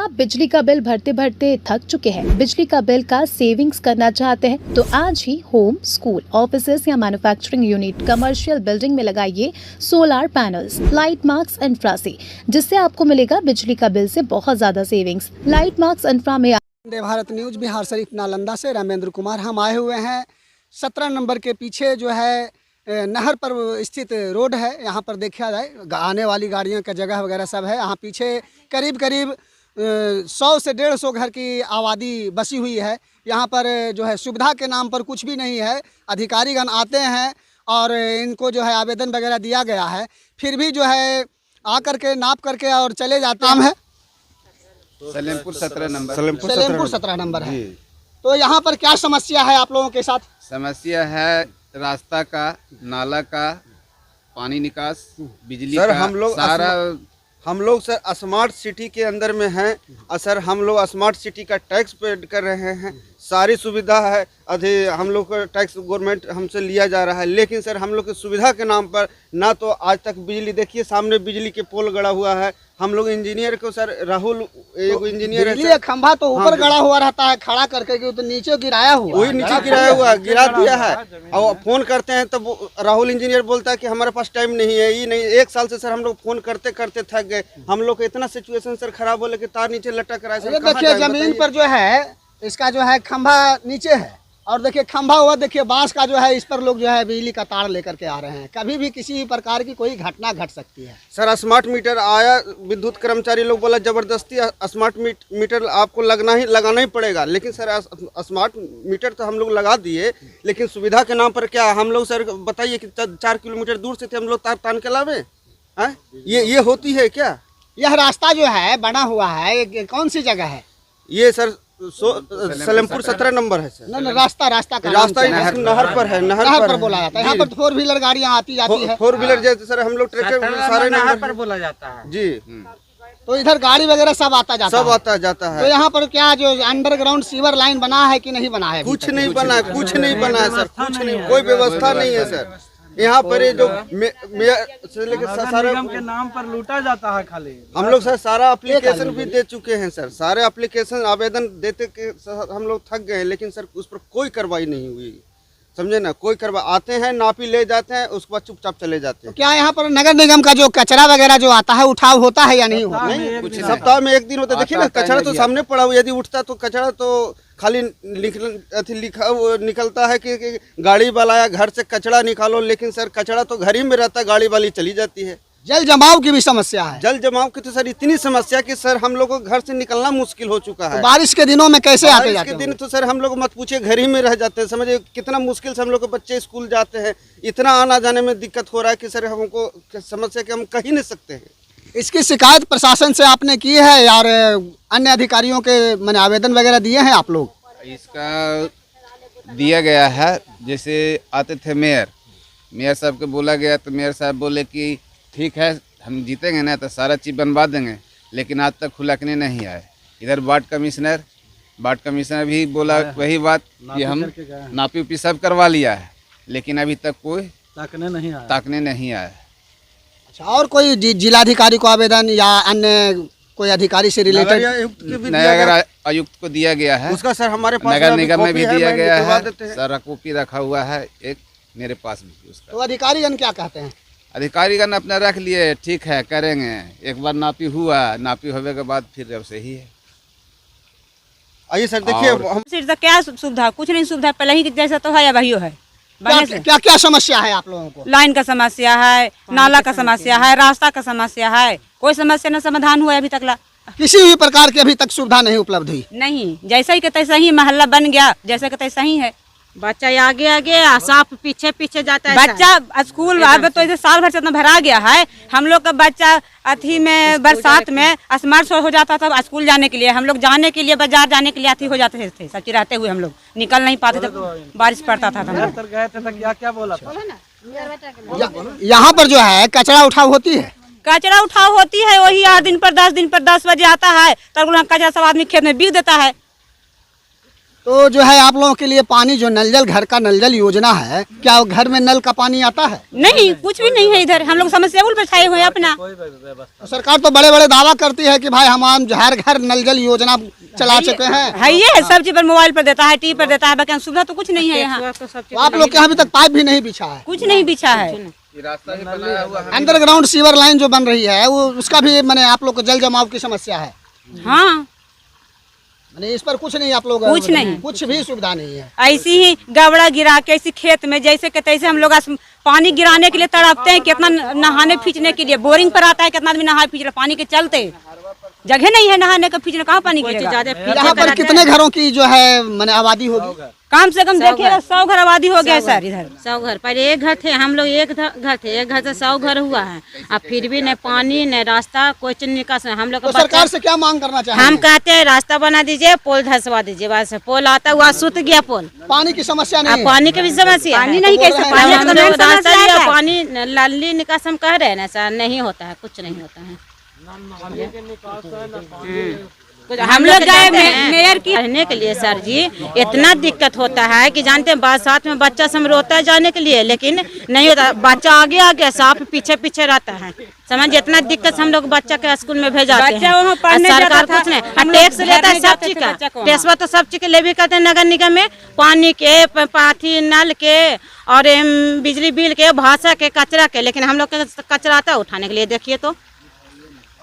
आप बिजली का बिल भरते भरते थक चुके हैं, बिजली का बिल का सेविंग्स करना चाहते हैं तो आज ही होम, स्कूल, ऑफिसेज या मैन्युफैक्चरिंग यूनिट, कमर्शियल बिल्डिंग में लगाइए solar panels light marks infra से, जिससे आपको मिलेगा बिजली का बिल से बहुत ज्यादा सेविंग्स। लाइट मार्क्स इंफ्रा में वंदे भारत न्यूज बिहार शरीफ नालंदा से रामेंद्र कुमार हम आए हुए हैं 17 नंबर के पीछे जो है नहर पर स्थित रोड है। यहाँ पर देखा जाए आने वाली गाड़ियों का जगह वगैरह सब है। यहाँ पीछे करीब 100 से 150 घर की आबादी बसी हुई है। यहाँ पर जो है सुविधा के नाम पर कुछ भी नहीं है। अधिकारीगण आते हैं और इनको जो है आवेदन वगैरह दिया गया है, फिर भी जो है आकर के नाप करके और चले जाते हैं। नाम है सलेमपुर 17 नंबर। सलेमपुर 17 नंबर है। तो यहाँ पर क्या समस्या है आप लोगों के साथ? समस्या है रास्ता का, नाला का, पानी निकास, बिजली सर, का हम लोग सर स्मार्ट सिटी के अंदर में हैं और सर हम लोग स्मार्ट सिटी का टैक्स पे कर रहे हैं। सारी सुविधा है, हम लोग का टैक्स गवर्नमेंट हमसे लिया जा रहा है, लेकिन सर हम लोग की सुविधा के नाम पर ना तो आज तक बिजली, देखिए सामने बिजली के पोल गड़ा हुआ है। हम लोग इंजीनियर को सर राहुल एक इंजीनियर है, खंभा तो ऊपर गड़ा हुआ रहता है खड़ा करके, तो नीचे गिराया हुआ, वही नीचे गिराया हुआ गिरा दिया है। और फोन करते हैं तब राहुल इंजीनियर बोलता है कि हमारे पास टाइम नहीं है, ये नहीं। 1 साल से सर हम लोग फोन करते करते थक गए। हम लोग इतना सिचुएशन सर खराब हो, कि तार नीचे लटक रहा है सर। देखिए जमीन पर जो है इसका जो है खंभा नीचे है, और देखिए खंभा हुआ, देखिए बांस का जो है इस पर लोग जो है बिजली का तार लेकर के आ रहे हैं। कभी भी किसी भी प्रकार की कोई घटना घट सकती है। सर स्मार्ट मीटर आया, विद्युत कर्मचारी लोग बोला जबरदस्ती स्मार्ट मीटर आपको लगाना ही पड़ेगा, लेकिन सर स्मार्ट मीटर तो हम लोग लगा दिए, लेकिन सुविधा के नाम पर क्या हम लोग सर बताइए कि 4 किलोमीटर दूर से थे हम लोग तार तान के लावे? ये होती है क्या? यह रास्ता जो है बना हुआ है, ये कौन सी जगह है? ये सर सलेमपुर 17 नंबर है सर। नहीं, रास्ता नहर पर है। नहर पर बोला जाता है। यहाँ पर 4 व्हीलर गाड़ियाँ आती जाती है। 4 व्हीलर जैसे सर हम लोग ट्रैक्टर सारे नहर पर बोला जाता है जी। तो इधर गाड़ी वगैरह सब आता जाता है। तो यहाँ पर क्या जो अंडरग्राउंड सीवर लाइन बना है कि नहीं बना है? कुछ नहीं बना है सर, कुछ नहीं, कोई व्यवस्था नहीं है सर। यहाँ पर ये जो मेयर से लेकर सारा निगम के नाम पर लूटा जाता है खाली। हम लोग सर सारा एप्लीकेशन भी दे चुके हैं सर, सारे एप्लीकेशन आवेदन देते के हम लोग थक गए, लेकिन सर उस पर कोई कार्रवाई नहीं हुई, समझे ना। कोई कार्रवाई, आते हैं नापी ले जाते हैं, उसके बाद चुपचाप चले जाते हैं। तो क्या यहाँ पर नगर निगम का जो कचरा वगैरह जो आता है उठाव होता है या नहीं होता? नहीं, कुछ सप्ताह में 1 दिन होता है। देखिए ना, कचरा तो सामने पड़ा हुआ, यदि उठता तो कचरा तो खाली निकलता है कि गाड़ी वाला आया घर से कचरा निकालो, लेकिन सर कचरा तो घर ही में रहता है, गाड़ी वाली चली जाती है। जल जमाव की भी समस्या है। जल जमाव की तो सर इतनी समस्या कि सर हम लोग को घर से निकलना मुश्किल हो चुका है। तो बारिश के दिनों में कैसे आते जाते? बारिश के दिन तो सर हम लोग मत पूछे, घर ही में रह जाते हैं। समझिए कितना मुश्किल से हम लोग के बच्चे स्कूल जाते हैं। इतना आना जाने में दिक्कत हो रहा है कि सर हमको समस्या कि हम कहीं नहीं सकते हैं। इसकी शिकायत प्रशासन से आपने की है यार? अन्य अधिकारियों के मैंने आवेदन वगैरह दिए हैं आप लोग? इसका दिया गया है। जैसे आते थे मेयर साहब को बोला गया, तो मेयर साहब बोले कि ठीक है हम जीतेंगे ना तो सारा चीज़ बनवा देंगे, लेकिन आज तक खुलकने नहीं आए। इधर वार्ड कमिश्नर भी बोला वही बात कि हम नापी उपी सब करवा लिया है, लेकिन अभी तक कोई ताकने नहीं आया। अच्छा, और कोई जिलाधिकारी को आवेदन या अन्य कोई अधिकारी से रिलेटेड? नगर आयुक्त को दिया गया है, उसका सर हमारे पास नगर निगम में भी दिया गया है, सारा कॉपी रखा हुआ है, एक मेरे पास भी उसका। तो अधिकारीगण क्या कहते हैं? अधिकारीगण अपना रख लिए, ठीक है करेंगे। एक बार नापी होने के बाद फिर अब सही है। आइए सर देखिए क्या सुविधा, कुछ नहीं सुविधा, पहले ही जैसा तो है या वही है। क्या समस्या है आप लोगों को? लाइन का समस्या है, नाला का समस्या है, रास्ता का समस्या है, कोई समस्या न समाधान हुआ अभी तक। किसी भी प्रकार की अभी तक सुविधा नहीं उपलब्ध हुई? नहीं, जैसा ही तैसा ही मोहल्ला बन गया, जैसा तैसा ही है। बच्चा आगे साफ पीछे जाता है। बच्चा स्कूल अब तो इधर साल भर से इतना भरा गया है। हम लोग का बच्चा अथी में बरसात में स्मार्ट हो जाता था स्कूल जाने के लिए। हम लोग जाने के लिए बाजार जाने के लिए अथी हो जाते थे, सब रहते हुए हम लोग निकल नहीं पाते थे, बारिश पड़ता था। क्या बोला था? यहाँ पर जो है कचरा उठाव होती है? कचरा उठाव होती है, वही 8 दिन पर 10 बजे आता है, तब कचरा सब आदमी खेत में बिक देता है। तो जो है आप लोगों के लिए पानी जो नल जल घर का नल जल योजना है, क्या घर में नल का पानी आता है? नहीं, कुछ भी नहीं है इधर। हम लोग समस्या पर छाए हुए हैं अपना। सरकार तो बड़े बड़े दावा करती है कि भाई हम हर घर नल जल योजना चला चुके हैं। है ये सब चीज पर मोबाइल पर देता है, टीवी पर देता है, बाकी सुविधा तो कुछ नहीं है यहाँ। तो आप लोग के यहाँ अभी तक पाइप भी नहीं बिछा है? कुछ नहीं बिछा है। रास्ता भी बनाया हुआ है। अंडरग्राउंड सीवर लाइन जो बन रही है वो उसका भी मैंने आप लोग को जल जमाव की समस्या है। हाँ, इस पर कुछ नहीं, आप लोग कुछ नहीं, कुछ भी सुविधा नहीं है। ऐसी ही गबड़ा गिरा के ऐसी खेत में जैसे के तैसे हम लोग पानी गिराने के लिए तड़पते हैं। कितना नहाने खींचने के लिए बोरिंग पर आता है, कितना आदमी नहा खींच रहा, पानी के चलते जगह नहीं है नहाने का, खींचने कहाँ पानी गिरेगा। यहाँ पर कितने घरों की जो है मैंने आबादी होगी? कम से कम देखिएगा 100 घर आबादी हो गया सर इधर। 100 घर, पहले एक घर थे, हम लोग एक घर थे, एक घर से 100 घर हुआ है। अब फिर भी न पानी न रास्ता, कोई चीज निकास। हम लोग तो सरकार से क्या मांग करना चाहिए? हम कहते हैं रास्ता बना दीजिए, पोल धसवा दीजिए। बस पोल आता हुआ सुत गया पोल। पानी की समस्या नहीं है? पानी की भी समस्या, पानी नहीं कैसे पानी रास्ता दिया, पानी नली निकास हम कह रहे हैं ना सर, नहीं होता है, कुछ नहीं होता है। हम लोग गए मेयर की रहने के लिए सर जी, इतना दिक्कत होता है कि जानते हैं बरसात में बच्चा सब रोता है जाने के लिए, लेकिन नहीं होता। बच्चा आगे आगे साफ पीछे पीछे रहता है। समझ, इतना दिक्कत हम लोग बच्चा के स्कूल में भेजा सरकार कुछ नहीं, टैक्स लेता है सब चीज का। टैक्स तो सब चीज के ले भी करते हैं नगर निगम में, पानी के, पाथी, नल के और बिजली बिल के, भाषा के, कचरा के। लेकिन हम लोग का कचरा आता है उठाने के लिए, देखिए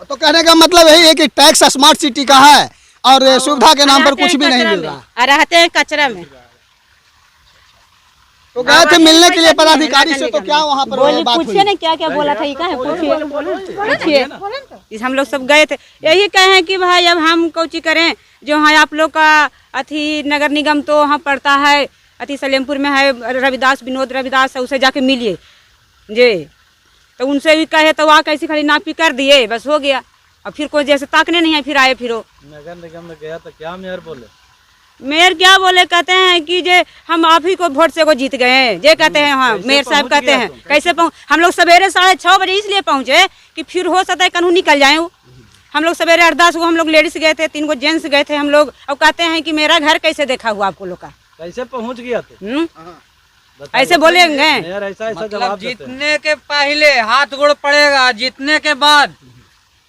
तो कहने का मतलब यही है कि टैक्स स्मार्ट सिटी का है और सुविधा के नाम पर कुछ भी नहीं मिल रहा। रहते हैं कचरा में। तो गए थे मिलने के लिए पदाधिकारी से, तो क्या वहाँ पर बात हुई? पूछिए ना क्या क्या बोला था, ये क्या है, पूछिए। हम लोग सब गए थे, यही कहे कि भाई अब हम कोची करें, जो है आप लोग का अथी नगर निगम तो वहाँ पड़ता है, अथी सलेमपुर में है रविदास, विनोद रविदास है, उसे जाके मिलिए जी। तो उनसे भी कहे तो वहाँ कैसी खाली नापी कर दिए, बस हो गया। और फिर कोई जैसे ताकने नहीं है, फिर आए फिर नगर निगम में गया तो क्या मेयर बोले? मेयर क्या बोले, कहते हैं कि जे हम आप ही को वोट से को जीत गए हैं, जे कहते हैं। हाँ, मेयर साहब कहते हैं कैसे हम लोग सवेरे 6:30 बजे इसलिए पहुँचे कि फिर हो सकता है कानून निकल जाए। हम लोग सवेरे 8-10 को हम लोग लेडीज गए थे, 3 जेंट्स गए थे हम लोग। अब कहते हैं कि मेरा घर कैसे देखा हुआ आपको लोग का, कैसे पहुँच गया तो? ऐसे बोलेंगे। ऐसा मतलब जीतने के पहले हाथ गोड़ पड़ेगा, जीतने के बाद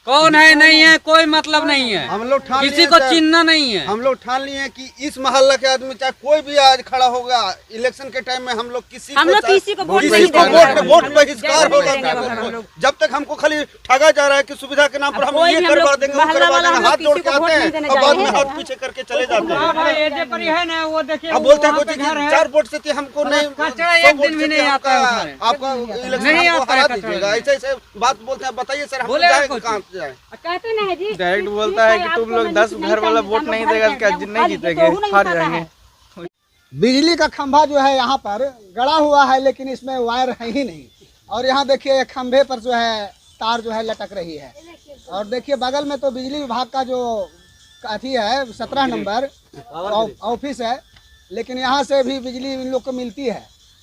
कौन है नहीं है कोई मतलब नहीं है। हम लोग ठान किसी को चिन्हना नहीं है। हम लोग ठान लिए कि इस मोहल्ला के आदमी चाहे कोई भी आज खड़ा होगा इलेक्शन के टाइम में, हम लोग किसी को वोट बहिष्कार होगा। जब तक हमको खाली ठगा जा रहा है कि सुविधा के नाम पर हम ये करवा देंगे, वो करवा देंगे, हाथ जोड़ के आते हैं और बाद में हाथ पीछे करके चले जाते हैं। अब बोलते हैं 4 वोट से हमको नहीं, एक दिन भी नहीं आता है, आपका इलेक्शन हरा दीजिएगा, ऐसे ऐसे बात बोलते हैं। बताइए सर, हम कहाँ कहते नहीं जी, डायरेक्ट बोलता है कि तुम लोग 10 घर वाला वोट नहीं देगा, क्या नहीं जीतेंगे, हार जाएंगे। बिजली का खंभा जो है यहाँ पर गड़ा हुआ है, लेकिन इसमें वायर है ही नहीं। और यहाँ देखिए खंभे पर जो है तार जो है लटक रही है। और देखिए बगल में तो बिजली विभाग का जो अथी है 17 नंबर ऑफिस है, लेकिन यहाँ से भी बिजली इन लोग को मिलती है,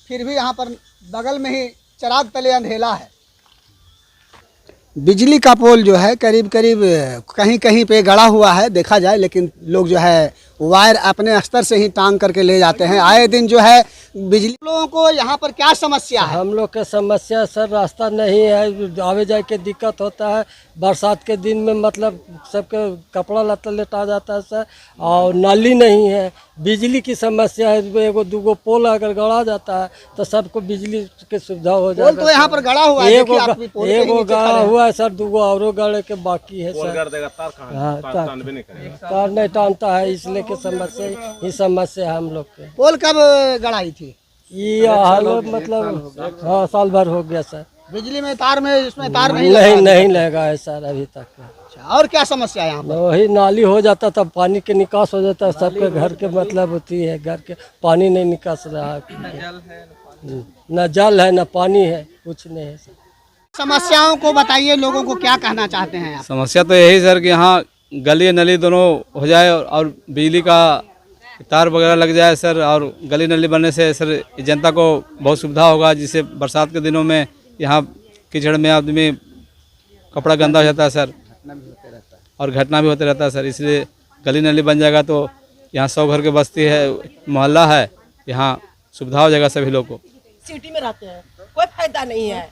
फिर भी यहाँ पर बगल में ही चिराग तले अंधेला है। बिजली का पोल जो है करीब करीब कहीं कहीं पे गड़ा हुआ है देखा जाए, लेकिन लोग जो है वायर अपने स्तर से ही टांग करके ले जाते हैं। आए दिन जो है बिजली लोगों को यहाँ पर क्या समस्या है? हम लोग का समस्या सर रास्ता नहीं है, आवे जाए के दिक्कत होता है। बरसात के दिन में मतलब सबके कपड़ा लत्ता लेटा जाता है सर, और नाली नहीं है। बिजली की समस्या है, 1-2 पोल अगर गड़ा जाता है तो सबको बिजली की सुविधा हो जाएगी। पोल तो यहाँ पर गड़ा हुआ है, एगो गड़ा हुआ है सर, 2 और गड़े के बाकी है सर। तार नहीं टानता है, इसलिए की समस्या ही समस्या है हम लोग के। पोल कब गड़ाई थी? ये हाल मतलब हाँ साल भर हो गया सर। बिजली में तार में इसमें तार नहीं लगा है सर अभी तक। अच्छा, और क्या समस्या है यहाँ पर? वही नाली हो जाता था, पानी के निकास हो जाता है, सबके घर के मतलब होती है, घर के पानी नहीं निकास रहा है, न जल है न पानी है, कुछ नहीं है सर। समस्याओं को बताइए, लोगों को क्या कहना चाहते हैं आप? समस्या तो यही सर कि यहाँ गली नली दोनों हो जाए और बिजली का तार वगैरह लग जाए सर, और गली नली बनने से सर जनता को बहुत सुविधा होगा, जिससे बरसात के दिनों में यहाँ कीचड़ में आदमी कपड़ा गंदा हो जाता है सर, और घटना भी होते रहता है सर। इसलिए गली नली बन जाएगा तो यहाँ 100 घर की बस्ती है, मोहल्ला है, यहाँ सुविधा हो जाएगा सभी लोग को। सिटी में रहते हैं, कोई फायदा नहीं है,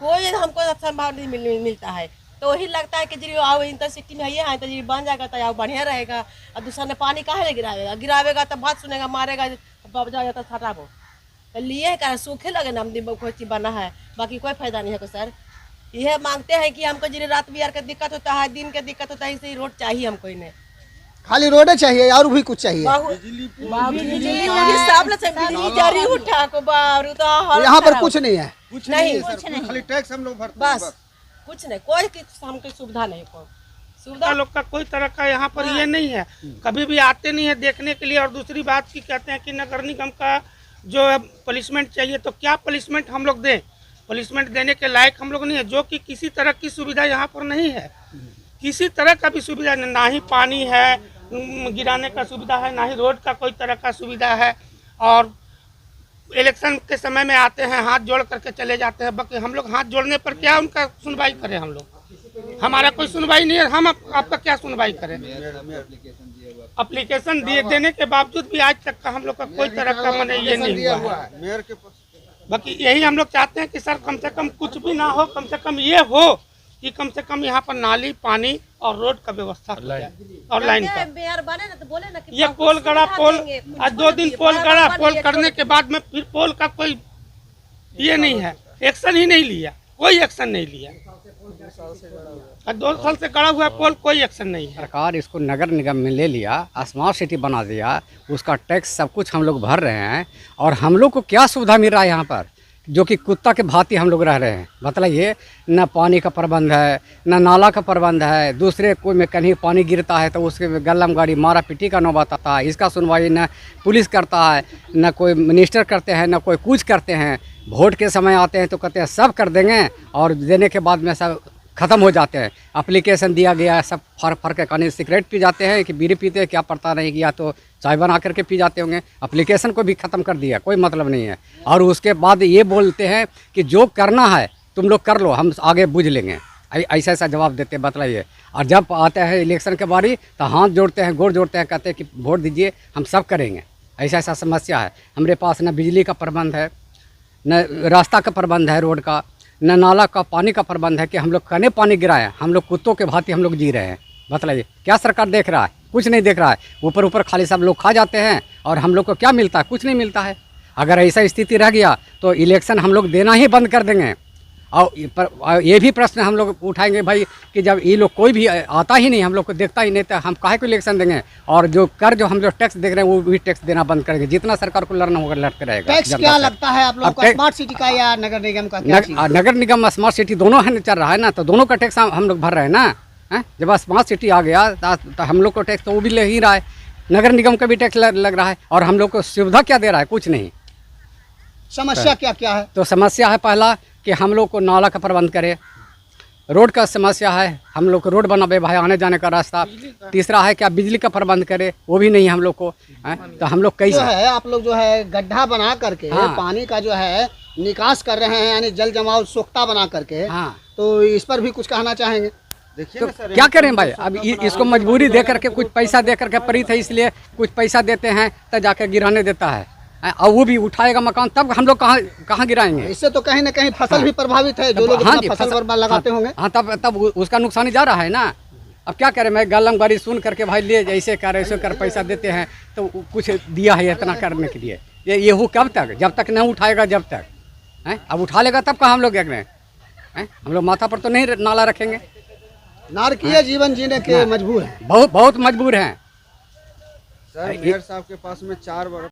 कोई हमको संभाव नहीं मिलता है। तो वही लगता है कि जी आओ इंटरसिटी में है तो जी बन जाएगा तो आओ बढ़िया रहेगा। और दूसरा ने पानी काहे ले गिरावेगा तो बात सुनेगा, मारेगा, जाएगा तो हटाबो तो लिए कर सूखे लगे ना कोई चीज बना है, बाकी कोई फायदा नहीं है। सर यह मांगते हैं कि हमको जी रात बिहार का दिक्कत होता है, दिन का दिक्कत होता है, इसे रोड चाहिए हमको। इन्हें खाली रोड चाहिए और भी कुछ चाहिए? यहाँ पर कुछ नहीं है, कुछ नहीं, खाली टैक्स हम लोग भरते हैं, बस कुछ नहीं, कोई हमको सुविधा नहीं, कोई सुविधा लोग का कोई तरह का यहाँ पर ये नहीं है, कभी भी आते नहीं है देखने के लिए। और दूसरी बात की कहते हैं कि नगर निगम का जो है पनिशमेंट चाहिए, तो क्या पनिशमेंट हम लोग दें? पनिशमेंट देने के लायक हम लोग नहीं है, जो कि किसी तरह की सुविधा यहाँ पर नहीं है, किसी तरह का भी सुविधा नहीं, ना ही पानी है गिराने का सुविधा है, ना ही रोड का कोई तरह का सुविधा है। और इलेक्शन के समय में आते हैं, हाथ जोड़ करके चले जाते हैं, बाकी हम लोग हाथ जोड़ने पर क्या उनका सुनवाई करें? हम लोग, हमारा कोई सुनवाई नहीं है, हम आपका क्या सुनवाई करें? एप्लीकेशन देने के बावजूद भी आज तक का हम लोग का कोई तरह का मैंने ये नहीं हुआ है मेयर के पास। बाकी यही हम लोग चाहते हैं कि सर कम से कम कुछ भी ना हो, कम से कम ये हो कि कम से कम यहाँ पर नाली, पानी और रोड का व्यवस्था और लाइन का। ये पोल गड़ा, पोल आज 2 दिन पोल गड़ा, पोल करने के बाद में फिर पोल का कोई ये नहीं है, एक्शन ही नहीं लिया, कोई एक्शन नहीं लिया। 2 साल से गड़ा हुआ पोल, कोई एक्शन नहीं है। सरकार इसको नगर निगम में ले लिया, स्मार्ट सिटी बना दिया, उसका टैक्स सब कुछ हम लोग भर रहे हैं, और हम लोग को क्या सुविधा मिल रहा है यहाँ पर, जो कि कुत्ता के भांति हम लोग रह रहे हैं। बताइए, न पानी का प्रबंध है, न नाला का प्रबंध है, दूसरे कोई में कहीं पानी गिरता है तो उसके गल्लम गाड़ी मारा पीटी का नौबत आता है, इसका सुनवाई न पुलिस करता है, न कोई मिनिस्टर करते हैं, न कोई कुछ करते हैं। वोट के समय आते हैं तो कहते हैं सब कर देंगे, और देने के बाद में सब ख़त्म हो जाते हैं। एप्लीकेशन दिया गया है, सब फर के कहीं सिगरेट पी जाते हैं कि बीड़ी पीते हैं, क्या पता नहीं, या तो चाय बना करके पी जाते होंगे। एप्लीकेशन को भी ख़त्म कर दिया, कोई मतलब नहीं है। और उसके बाद ये बोलते हैं कि जो करना है तुम लोग कर लो, हम आगे बुझ लेंगे, ऐसा ऐसा जवाब देते हैं। बताइए, और जब आते हैं इलेक्शन के बारी तो हाथ जोड़ते हैं, गोड़ जोड़ते हैं, कहते हैं कि वोट दीजिए, हम सब करेंगे। ऐसा ऐसा समस्या है हमारे पास। न बिजली का प्रबंध है, न रास्ता का प्रबंध है, रोड का, न नाला का पानी का प्रबंध है कि हम लोग कने पानी गिराएं। हम लोग कुत्तों के भांति हम लोग जी रहे हैं। बताइए, क्या सरकार देख रहा है? कुछ नहीं देख रहा है। ऊपर ऊपर खाली सब लोग खा जाते हैं, और हम लोग को क्या मिलता है? कुछ नहीं मिलता है। अगर ऐसा स्थिति रह गया तो इलेक्शन हम लोग देना ही बंद कर देंगे। और ये भी प्रश्न हम लोग उठाएंगे भाई कि जब ये लोग कोई भी आता ही नहीं, हम लोग को देखता ही नहीं, तो हम काहे को इलेक्शन देंगे? और जो हम लोग टैक्स देख रहे हैं वो भी टैक्स देना बंद करेंगे। जितना सरकार को लड़ना होगा लड़ते रहेगा। टैक्स क्या लगता है आप लोग को, स्मार्ट सिटी का या नगर निगम का? नगर निगम स्मार्ट सिटी दोनों है चल रहा है ना, तो दोनों का टैक्स हम लोग भर रहे हैं ना। जब स्मार्ट सिटी आ गया तो हम लोग को टैक्स तो वो भी ले ही रहा है, नगर निगम का भी टैक्स लग रहा है। और हम लोग को सुविधा क्या दे रहा है? कुछ नहीं। समस्या क्या क्या है? तो समस्या है पहला कि हम लोग को नाला का प्रबंध करे, रोड का समस्या है, हम लोग को रोड बनावे भाई आने जाने का रास्ता। तीसरा है कि आप बिजली का प्रबंध करे, वो भी नहीं हम लोग को है। तो हम लोग कैसे है, आप लोग जो है गड्ढा बना करके पानी का जो है निकास कर रहे हैं, यानी जल जमाव सोख्ता बना करके। तो इस पर भी कुछ कहना चाहेंगे? देखिए तो क्या करें भाई, अब इसको मजबूरी दे करके, कुछ पैसा दे करके प्रेरित है, इसलिए कुछ पैसा देते हैं तो जाकर गिराने देता है, और वो भी उठाएगा मकान, तब हम लोग कहाँ गिराएंगे? इससे तो कहीं ना कहीं फसल भी प्रभावित है, जो लोग फसल बर्बाद लगाते होंगे। हाँ, तब उसका नुकसान जा रहा है ना। अब क्या करें, मैं गलम गाड़ी सुन करके भाई ले ऐसे कर ऐसे कर पैसा देते हैं, तो कुछ दिया है इतना करने के लिए। ये हो कब तक? जब तक नहीं उठाएगा, जब तक है। अब उठा लेगा तब कहाँ हम लोग देख रहे हैं? हम लोग माथा पर तो नहीं नाला रखेंगे। नारकीय जीवन जीने के मजबूर हैं, बहुत मजबूर हैं। सर मेयर साहब के पास में 4